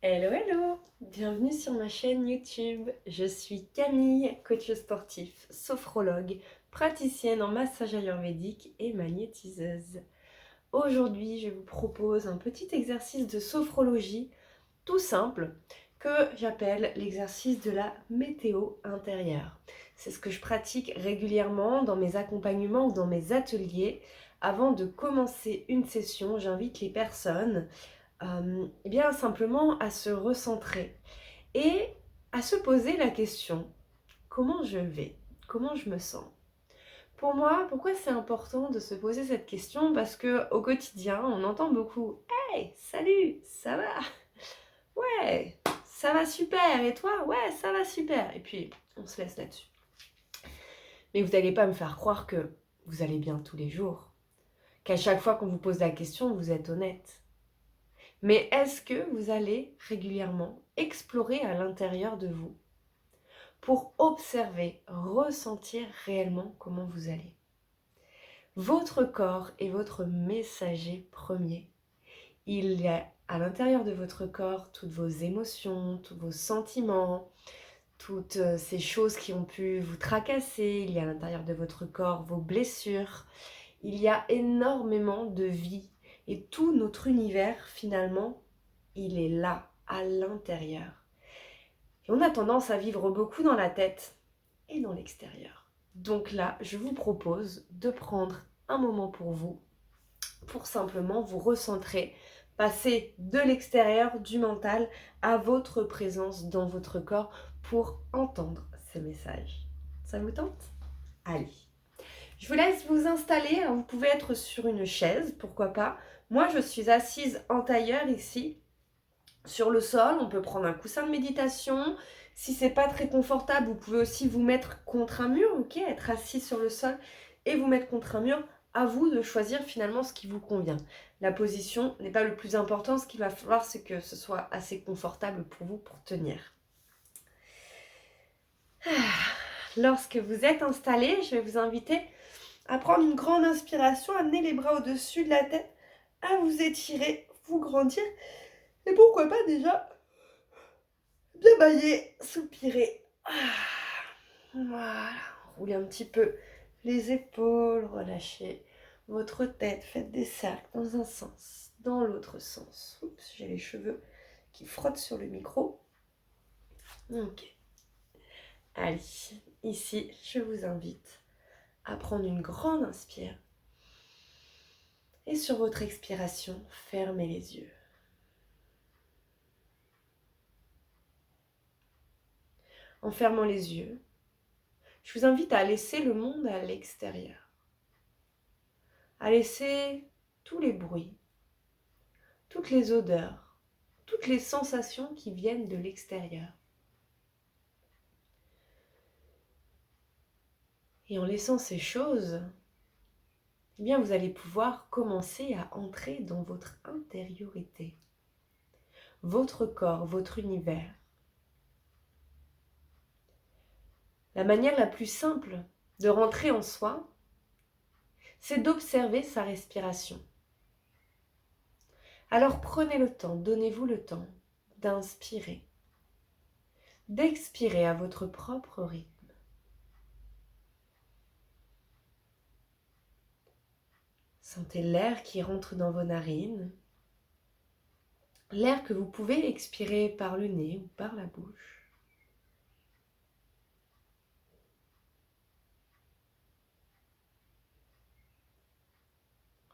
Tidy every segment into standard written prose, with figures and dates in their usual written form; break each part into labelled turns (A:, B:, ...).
A: Hello, hello! Bienvenue sur ma chaîne YouTube. Je suis Camille, coach sportif, sophrologue, praticienne en massage ayurvédique et magnétiseuse. Aujourd'hui, je vous propose un petit exercice de sophrologie tout simple que j'appelle l'exercice de la météo intérieure. C'est ce que je pratique régulièrement dans mes accompagnements ou dans mes ateliers. Avant de commencer une session, j'invite les personnes eh bien simplement à se recentrer et à se poser la question: comment je vais? Comment je me sens? Pour moi, pourquoi c'est important de se poser cette question? Parce que au quotidien, on entend beaucoup: Hey, salut, ça va? Ouais, ça va super. Et toi? Ouais, ça va super. Et puis, on se laisse là-dessus. Mais vous n'allez pas me faire croire que vous allez bien tous les jours, qu'à chaque fois qu'on vous pose la question, vous êtes honnête. Mais est-ce que vous allez régulièrement explorer à l'intérieur de vous pour observer, ressentir réellement comment vous allez? Votre corps est votre messager premier. Il y a à l'intérieur de votre corps toutes vos émotions, tous vos sentiments, toutes ces choses qui ont pu vous tracasser. Il y a à l'intérieur de votre corps vos blessures. Il y a énormément de vie et tout notre univers finalement, il est là, à l'intérieur. Et on a tendance à vivre beaucoup dans la tête et dans l'extérieur. Donc là, je vous propose de prendre un moment pour vous, pour simplement vous recentrer, passer de l'extérieur, du mental, à votre présence dans votre corps pour entendre ces messages. Ça vous tente? Allez. Je vous laisse vous installer. Vous pouvez être sur une chaise, pourquoi pas. Moi, je suis assise en tailleur ici, sur le sol. On peut prendre un coussin de méditation. Si c'est pas très confortable, vous pouvez aussi vous mettre contre un mur, ok, être assis sur le sol et vous mettre contre un mur. À vous de choisir finalement ce qui vous convient. La position n'est pas le plus important. Ce qu'il va falloir, c'est que ce soit assez confortable pour vous pour tenir. Lorsque vous êtes installé, je vais vous inviter à prendre une grande inspiration, amener les bras au-dessus de la tête, à vous étirer, vous grandir. Et pourquoi pas déjà bien bailler, soupirer. Voilà, roulez un petit peu les épaules, relâchez votre tête, faites des cercles dans un sens, dans l'autre sens. Oups, j'ai les cheveux qui frottent sur le micro. Ok. Allez, ici, je vous invite à prendre une grande inspire. Et sur votre expiration, fermez les yeux. En fermant les yeux, je vous invite à laisser le monde à l'extérieur. À laisser tous les bruits, toutes les odeurs, toutes les sensations qui viennent de l'extérieur. Et en laissant ces choses, eh bien vous allez pouvoir commencer à entrer dans votre intériorité, votre corps, votre univers. La manière la plus simple de rentrer en soi, c'est d'observer sa respiration. Alors prenez le temps, donnez-vous le temps d'inspirer, d'expirer à votre propre rythme. Sentez l'air qui rentre dans vos narines, l'air que vous pouvez expirer par le nez ou par la bouche.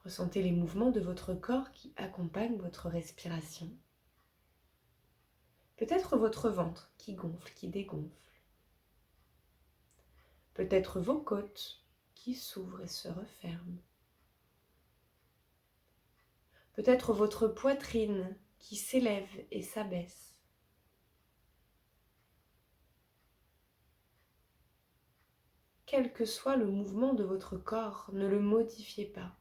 A: Ressentez les mouvements de votre corps qui accompagnent votre respiration. Peut-être votre ventre qui gonfle, qui dégonfle. Peut-être vos côtes qui s'ouvrent et se referment. Peut-être votre poitrine qui s'élève et s'abaisse. Quel que soit le mouvement de votre corps, ne le modifiez pas.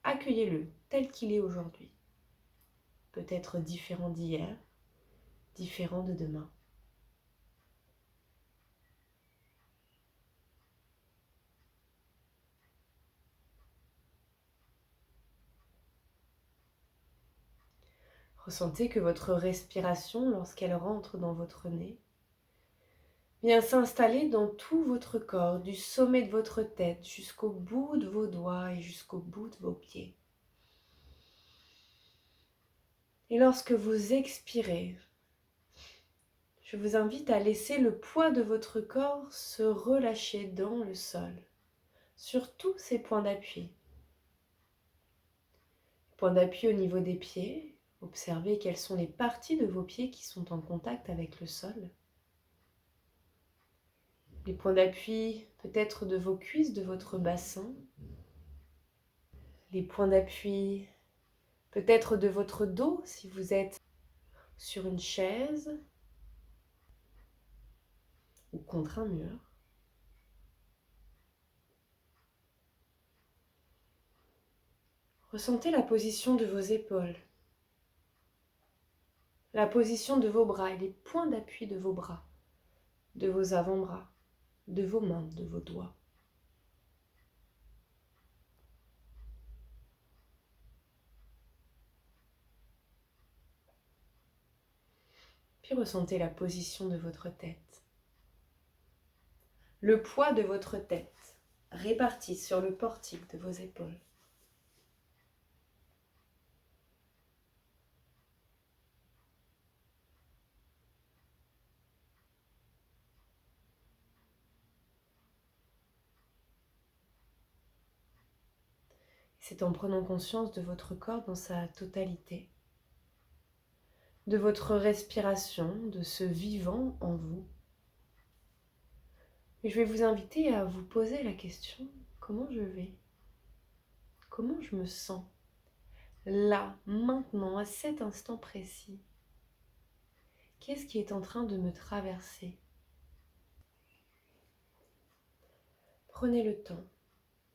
A: Accueillez-le tel qu'il est aujourd'hui. Peut-être différent d'hier, différent de demain. Ressentez que votre respiration, lorsqu'elle rentre dans votre nez, vient s'installer dans tout votre corps, du sommet de votre tête jusqu'au bout de vos doigts et jusqu'au bout de vos pieds. Et lorsque vous expirez, je vous invite à laisser le poids de votre corps se relâcher dans le sol, sur tous ces points d'appui. Point d'appui au niveau des pieds, observez quelles sont les parties de vos pieds qui sont en contact avec le sol. Les points d'appui peut-être de vos cuisses, de votre bassin. Les points d'appui peut-être de votre dos si vous êtes sur une chaise ou contre un mur. Ressentez la position de vos épaules, la position de vos bras et les points d'appui de vos bras, de vos avant-bras, de vos mains, de vos doigts. Puis ressentez la position de votre tête. Le poids de votre tête réparti sur le portique de vos épaules. C'est en prenant conscience de votre corps dans sa totalité, de votre respiration, de ce vivant en vous. Et je vais vous inviter à vous poser la question, comment je vais? Comment je me sens? Là, maintenant, à cet instant précis. Qu'est-ce qui est en train de me traverser? Prenez le temps,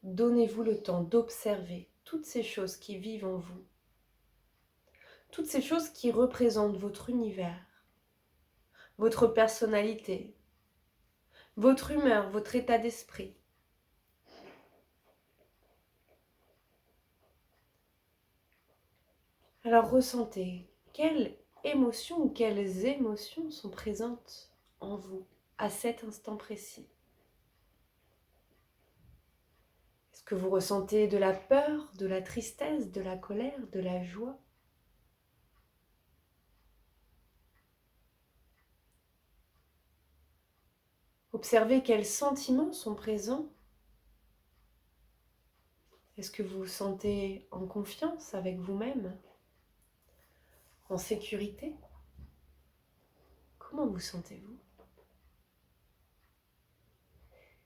A: donnez-vous le temps d'observer toutes ces choses qui vivent en vous. Toutes ces choses qui représentent votre univers, votre personnalité, votre humeur, votre état d'esprit. Alors ressentez quelles émotions ou quelles émotions sont présentes en vous à cet instant précis. Est-ce que vous ressentez de la peur, de la tristesse, de la colère, de la joie? Observez quels sentiments sont présents. Est-ce que vous vous sentez en confiance avec vous-même? En sécurité? Comment vous sentez-vous?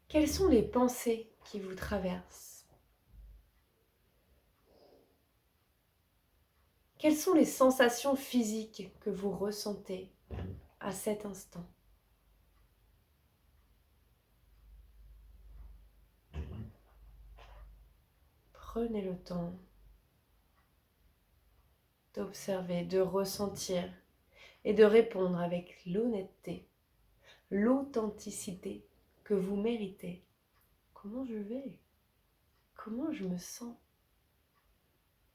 A: Quelles sont les pensées qui vous traversent? Quelles sont les sensations physiques que vous ressentez à cet instant? Prenez le temps d'observer, de ressentir et de répondre avec l'honnêteté, l'authenticité que vous méritez. Comment je vais? Comment je me sens?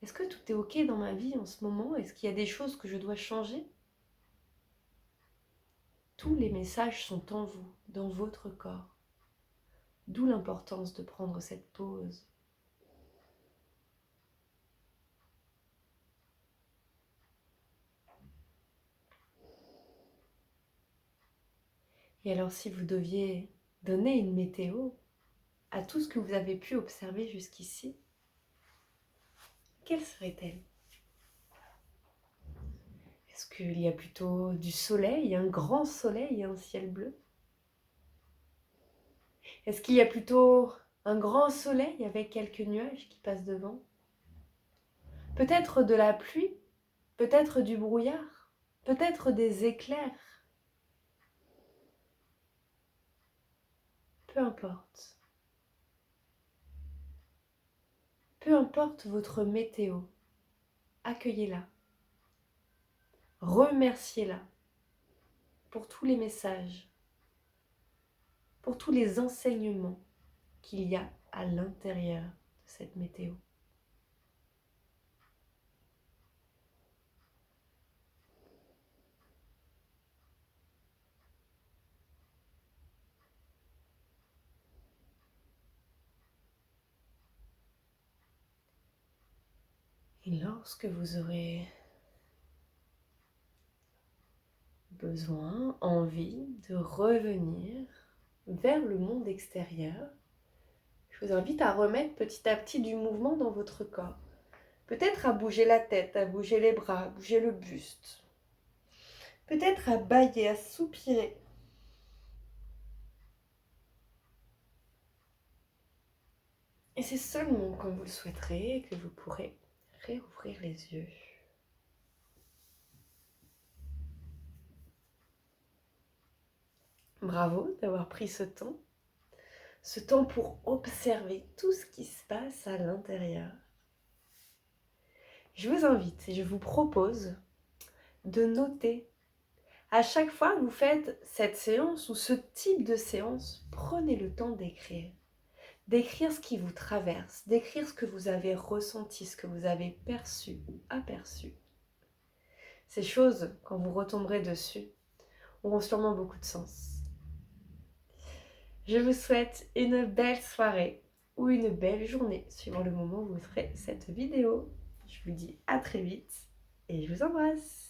A: Est-ce que tout est ok dans ma vie en ce moment? Est-ce qu'il y a des choses que je dois changer? Tous les messages sont en vous, dans votre corps. D'où l'importance de prendre cette pause. Et alors si vous deviez donner une météo à tout ce que vous avez pu observer jusqu'ici, quelle serait-elle? Est-ce qu'il y a plutôt du soleil, un grand soleil et un ciel bleu? Est-ce qu'il y a plutôt un grand soleil avec quelques nuages qui passent devant? Peut-être de la pluie, peut-être du brouillard, peut-être des éclairs. Peu importe. Peu importe votre météo, accueillez-la. Remerciez-la pour tous les messages, pour tous les enseignements qu'il y a à l'intérieur de cette météo. Et lorsque vous aurez besoin, envie de revenir vers le monde extérieur, je vous invite à remettre petit à petit du mouvement dans votre corps. Peut-être à bouger la tête, à bouger les bras, à bouger le buste. Peut-être à bâiller, à soupirer. Et c'est seulement quand vous le souhaiterez que vous pourrez réouvrir les yeux. Bravo d'avoir pris ce temps pour observer tout ce qui se passe à l'intérieur. Je vous invite et je vous propose de noter. À chaque fois que vous faites cette séance ou ce type de séance, prenez le temps d'écrire. D'écrire ce qui vous traverse, d'écrire ce que vous avez ressenti, ce que vous avez perçu ou aperçu. Ces choses, quand vous retomberez dessus, auront sûrement beaucoup de sens. Je vous souhaite une belle soirée ou une belle journée, suivant le moment où vous ferez cette vidéo. Je vous dis à très vite et je vous embrasse.